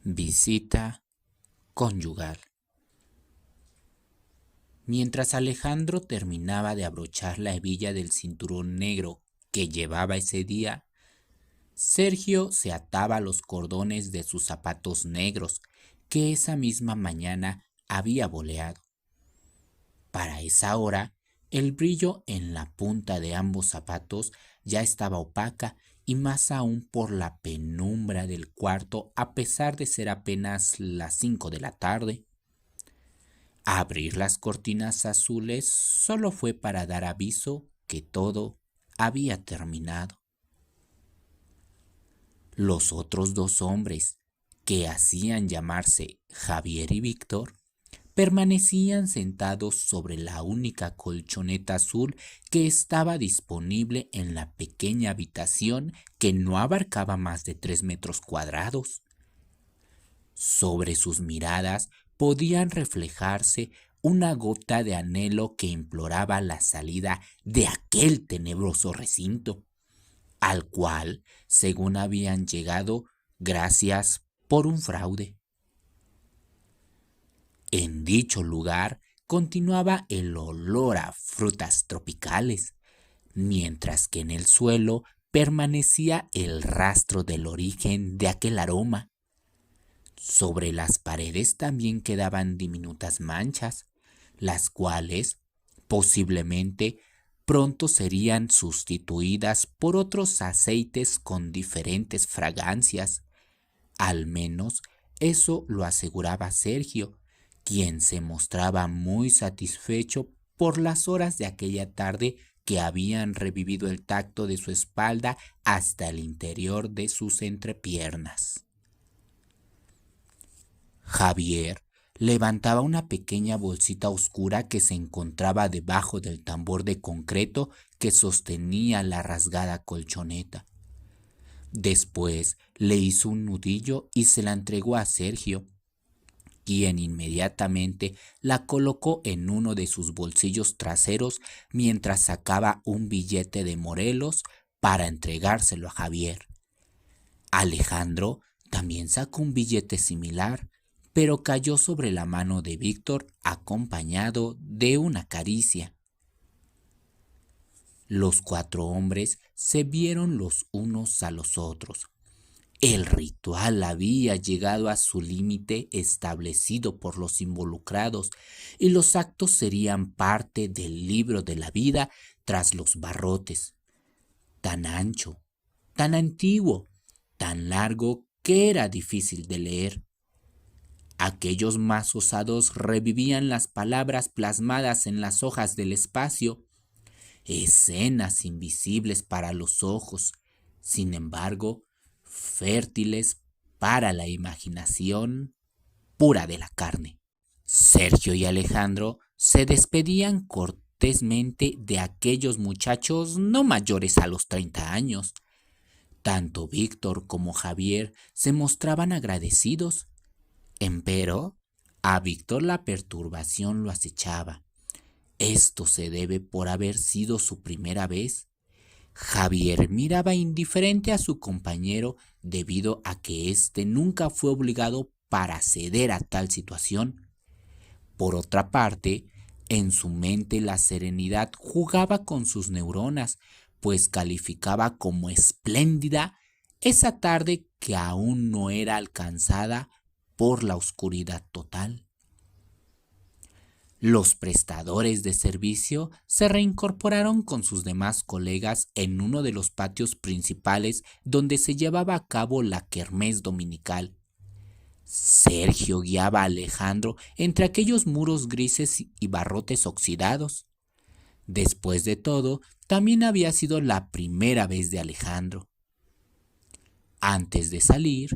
Visita conyugal. Mientras Alejandro terminaba de abrochar la hebilla del cinturón negro que llevaba ese día, Sergio se ataba los cordones de sus zapatos negros que esa misma mañana había boleado. Para esa hora, el brillo en la punta de ambos zapatos ya estaba opaca y más aún por la penumbra del cuarto a pesar de ser apenas las 5 de la tarde. Abrir las cortinas azules solo fue para dar aviso que todo había terminado. Los otros dos hombres, que hacían llamarse Javier y Víctor, permanecían sentados sobre la única colchoneta azul que estaba disponible en la pequeña habitación que no abarcaba más de 3 metros cuadrados. Sobre sus miradas podían reflejarse una gota de anhelo que imploraba la salida de aquel tenebroso recinto, al cual, según habían llegado, gracias por un fraude. En dicho lugar continuaba el olor a frutas tropicales, mientras que en el suelo permanecía el rastro del origen de aquel aroma. Sobre las paredes también quedaban diminutas manchas, las cuales, posiblemente, pronto serían sustituidas por otros aceites con diferentes fragancias. Al menos eso lo aseguraba Sergio, quien se mostraba muy satisfecho por las horas de aquella tarde que habían revivido el tacto de su espalda hasta el interior de sus entrepiernas. Javier levantaba una pequeña bolsita oscura que se encontraba debajo del tambor de concreto que sostenía la rasgada colchoneta. Después le hizo un nudillo y se la entregó a Sergio, quien inmediatamente la colocó en uno de sus bolsillos traseros mientras sacaba un billete de Morelos para entregárselo a Javier. Alejandro también sacó un billete similar, pero cayó sobre la mano de Víctor acompañado de una caricia. Los cuatro hombres se vieron los unos a los otros. El ritual había llegado a su límite establecido por los involucrados y los actos serían parte del libro de la vida tras los barrotes. Tan ancho, tan antiguo, tan largo que era difícil de leer. Aquellos más osados revivían las palabras plasmadas en las hojas del espacio, escenas invisibles para los ojos, sin embargo, fértiles para la imaginación pura de la carne. Sergio y Alejandro se despedían cortésmente de aquellos muchachos no mayores a los 30 años. Tanto Víctor como Javier se mostraban agradecidos. Empero, a Víctor la perturbación lo acechaba. Esto se debe por haber sido su primera vez. Javier miraba indiferente a su compañero debido a que éste nunca fue obligado para ceder a tal situación. Por otra parte, en su mente la serenidad jugaba con sus neuronas, pues calificaba como espléndida esa tarde que aún no era alcanzada por la oscuridad total. Los prestadores de servicio se reincorporaron con sus demás colegas en uno de los patios principales donde se llevaba a cabo la kermés dominical. Sergio guiaba a Alejandro entre aquellos muros grises y barrotes oxidados. Después de todo, también había sido la primera vez de Alejandro. Antes de salir,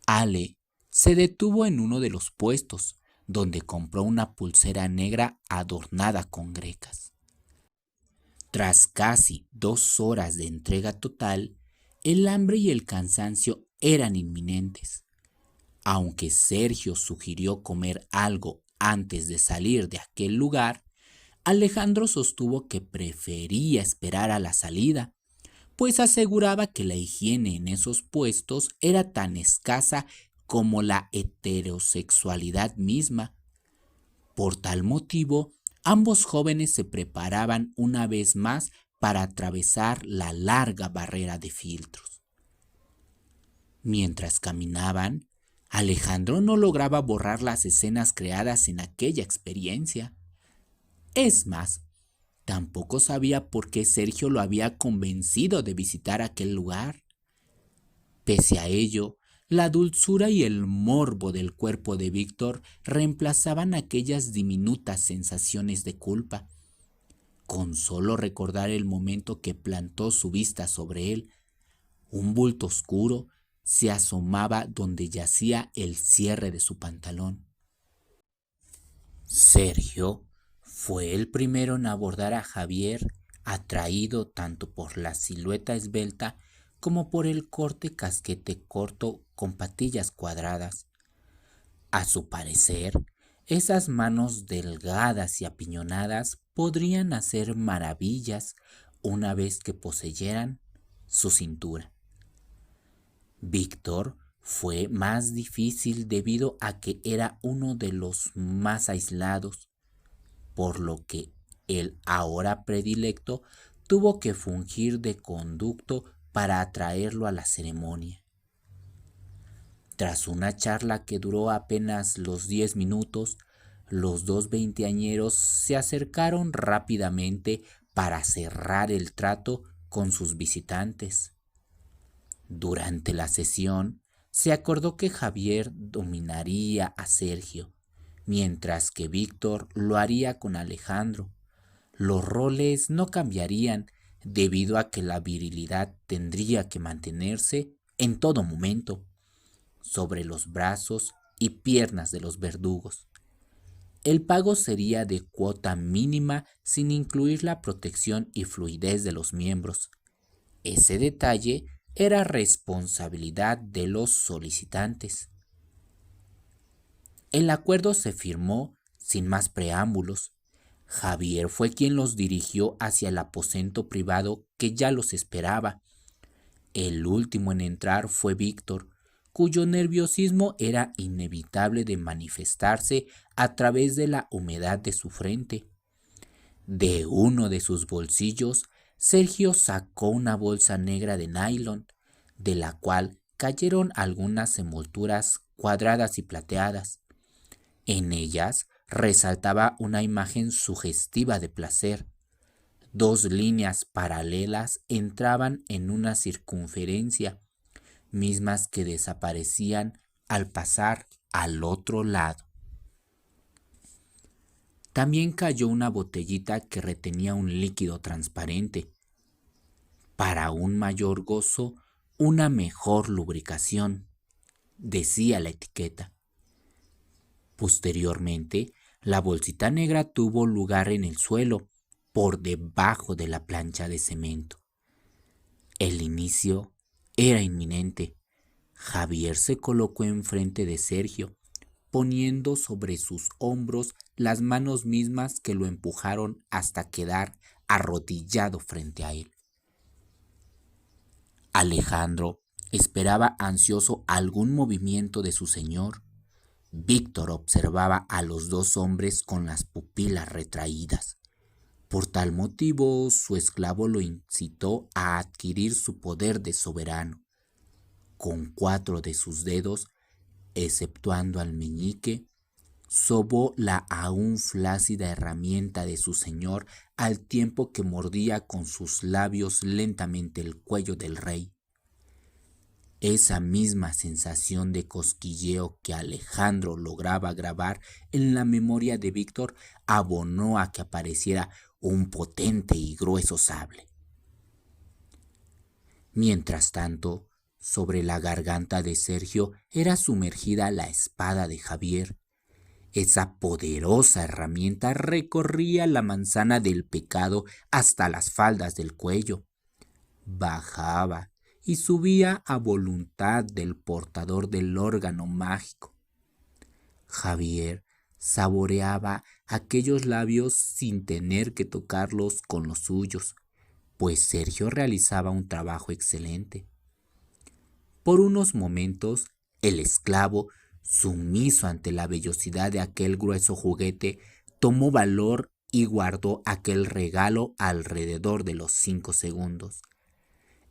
Ale se detuvo en uno de los puestos, donde compró una pulsera negra adornada con grecas. Tras casi 2 horas de entrega total, el hambre y el cansancio eran inminentes. Aunque Sergio sugirió comer algo antes de salir de aquel lugar, Alejandro sostuvo que prefería esperar a la salida, pues aseguraba que la higiene en esos puestos era tan escasa como la heterosexualidad misma. Por tal motivo, ambos jóvenes se preparaban una vez más para atravesar la larga barrera de filtros. Mientras caminaban, Alejandro no lograba borrar las escenas creadas en aquella experiencia. Es más, tampoco sabía por qué Sergio lo había convencido de visitar aquel lugar. Pese a ello, la dulzura y el morbo del cuerpo de Víctor reemplazaban aquellas diminutas sensaciones de culpa. Con solo recordar el momento que plantó su vista sobre él, un bulto oscuro se asomaba donde yacía el cierre de su pantalón. Sergio fue el primero en abordar a Javier, atraído tanto por la silueta esbelta como por el corte casquete corto con patillas cuadradas. A su parecer, esas manos delgadas y apiñonadas podrían hacer maravillas una vez que poseyeran su cintura. Víctor fue más difícil debido a que era uno de los más aislados, por lo que el ahora predilecto tuvo que fungir de conducto para atraerlo a la ceremonia. Tras una charla que duró apenas los 10 minutos, los dos veinteañeros se acercaron rápidamente para cerrar el trato con sus visitantes. Durante la sesión, se acordó que Javier dominaría a Sergio, mientras que Víctor lo haría con Alejandro. Los roles no cambiarían debido a que la virilidad tendría que mantenerse en todo momento sobre los brazos y piernas de los verdugos. El pago sería de cuota mínima sin incluir la protección y fluidez de los miembros. Ese detalle era responsabilidad de los solicitantes. El acuerdo se firmó sin más preámbulos. Javier fue quien los dirigió hacia el aposento privado que ya los esperaba. El último en entrar fue Víctor, cuyo nerviosismo era inevitable de manifestarse a través de la humedad de su frente. De uno de sus bolsillos, Sergio sacó una bolsa negra de nylon, de la cual cayeron algunas envolturas cuadradas y plateadas. En ellas resaltaba una imagen sugestiva de placer. Dos líneas paralelas entraban en una circunferencia, mismas que desaparecían al pasar al otro lado. También cayó una botellita que retenía un líquido transparente. Para un mayor gozo, una mejor lubricación, decía la etiqueta. Posteriormente, la bolsita negra tuvo lugar en el suelo, por debajo de la plancha de cemento. El inicio era inminente. Javier se colocó enfrente de Sergio, poniendo sobre sus hombros las manos mismas que lo empujaron hasta quedar arrodillado frente a él. Alejandro esperaba ansioso algún movimiento de su señor. Víctor observaba a los dos hombres con las pupilas retraídas. Por tal motivo, su esclavo lo incitó a adquirir su poder de soberano. Con 4 de sus dedos, exceptuando al meñique, sobó la aún flácida herramienta de su señor al tiempo que mordía con sus labios lentamente el cuello del rey. Esa misma sensación de cosquilleo que Alejandro lograba grabar en la memoria de Víctor abonó a que apareciera un potente y grueso sable. Mientras tanto, sobre la garganta de Sergio era sumergida la espada de Javier. Esa poderosa herramienta recorría la manzana del pecado hasta las faldas del cuello. Bajaba y subía a voluntad del portador del órgano mágico. Javier saboreaba aquellos labios sin tener que tocarlos con los suyos, pues Sergio realizaba un trabajo excelente. Por unos momentos, El esclavo, sumiso ante la vellosidad de aquel grueso juguete, tomó valor y guardó aquel regalo alrededor de los 5 segundos.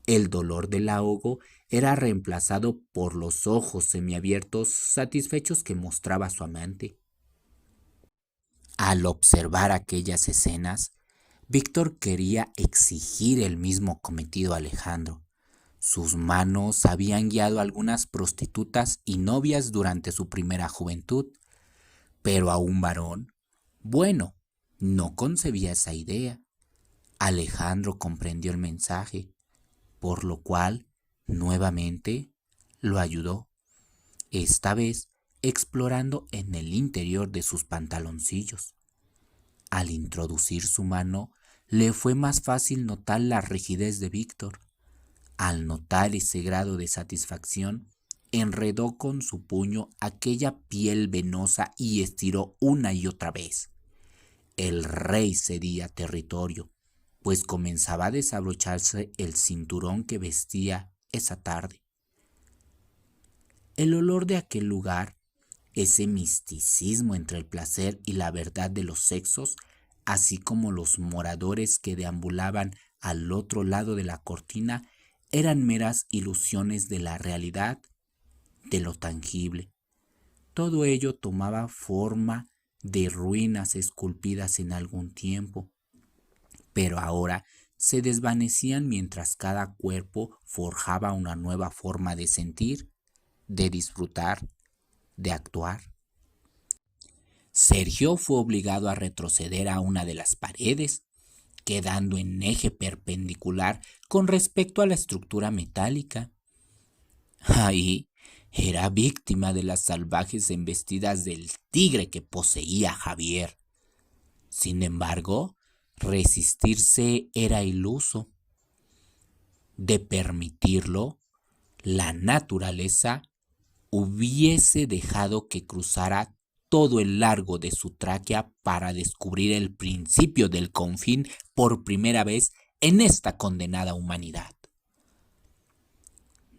El dolor del ahogo era reemplazado por los ojos semiabiertos satisfechos que mostraba su amante. Al observar aquellas escenas, Víctor quería exigir el mismo cometido a Alejandro. Sus manos habían guiado a algunas prostitutas y novias durante su primera juventud, pero a un varón, bueno, no concebía esa idea. Alejandro comprendió el mensaje, por lo cual, nuevamente, lo ayudó, esta vez explorando en el interior de sus pantaloncillos. Al introducir su mano, le fue más fácil notar la rigidez de Víctor. Al notar ese grado de satisfacción, enredó con su puño aquella piel venosa y estiró una y otra vez. El rey cedía territorio, pues comenzaba a desabrocharse el cinturón que vestía esa tarde. El olor de aquel lugar, ese misticismo entre el placer y la verdad de los sexos, así como los moradores que deambulaban al otro lado de la cortina, eran meras ilusiones de la realidad, de lo tangible. Todo ello tomaba forma de ruinas esculpidas en algún tiempo, pero ahora se desvanecían mientras cada cuerpo forjaba una nueva forma de sentir, de disfrutar, de actuar. Sergio fue obligado a retroceder a una de las paredes, quedando en eje perpendicular con respecto a la estructura metálica. Ahí era víctima de las salvajes embestidas del tigre que poseía Javier. Sin embargo, resistirse era iluso. De permitirlo, la naturaleza hubiese dejado que cruzara todo el largo de su tráquea para descubrir el principio del confín por primera vez en esta condenada humanidad.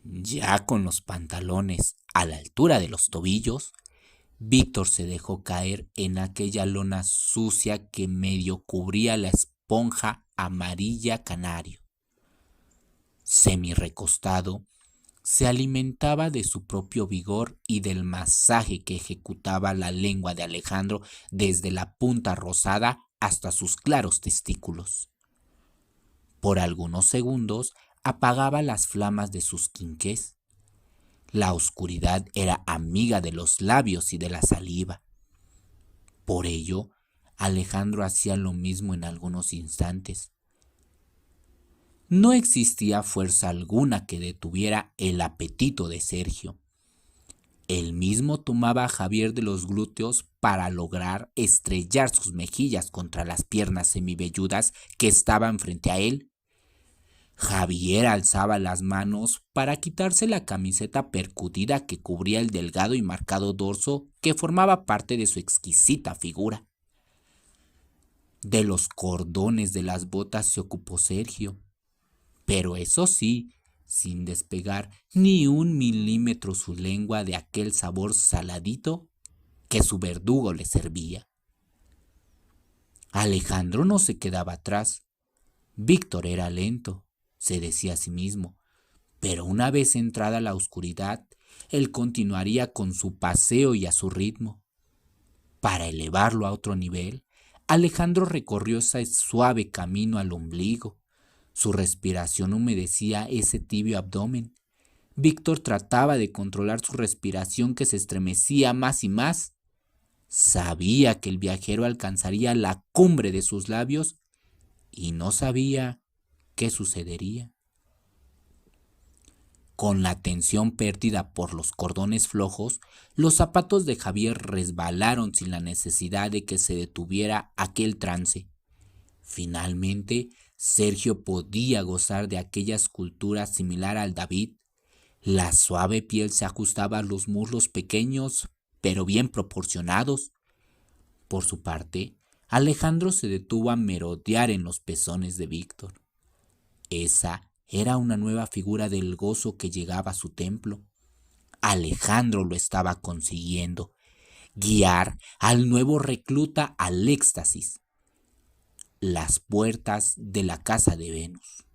Ya con los pantalones a la altura de los tobillos, Víctor se dejó caer en aquella lona sucia que medio cubría la esponja amarilla canario. Semi recostado, se alimentaba de su propio vigor y del masaje que ejecutaba la lengua de Alejandro desde la punta rosada hasta sus claros testículos. Por algunos segundos apagaba las flamas de sus quinqués. La oscuridad era amiga de los labios y de la saliva. Por ello, Alejandro hacía lo mismo en algunos instantes. No existía fuerza alguna que detuviera el apetito de Sergio. Él mismo tomaba a Javier de los glúteos para lograr estrellar sus mejillas contra las piernas semivelludas que estaban frente a él. Javier alzaba las manos para quitarse la camiseta percutida que cubría el delgado y marcado dorso que formaba parte de su exquisita figura. De los cordones de las botas se ocupó Sergio, pero eso sí, sin despegar ni un milímetro su lengua de aquel sabor saladito que su verdugo le servía. Alejandro no se quedaba atrás. Víctor era lento, se decía a sí mismo, pero una vez entrada la oscuridad, él continuaría con su paseo y a su ritmo. Para elevarlo a otro nivel, Alejandro recorrió ese suave camino al ombligo. Su respiración humedecía ese tibio abdomen. Víctor trataba de controlar su respiración que se estremecía más y más. Sabía que el viajero alcanzaría la cumbre de sus labios y no sabía qué sucedería. Con la tensión perdida por los cordones flojos, los zapatos de Javier resbalaron sin la necesidad de que se detuviera aquel trance. Finalmente, Sergio podía gozar de aquella escultura similar al David. La suave piel se ajustaba a los muslos pequeños, pero bien proporcionados. Por su parte, Alejandro se detuvo a merodear en los pezones de Víctor. Esa era una nueva figura del gozo que llegaba a su templo. Alejandro lo estaba consiguiendo, guiar al nuevo recluta al éxtasis, las puertas de la casa de Venus.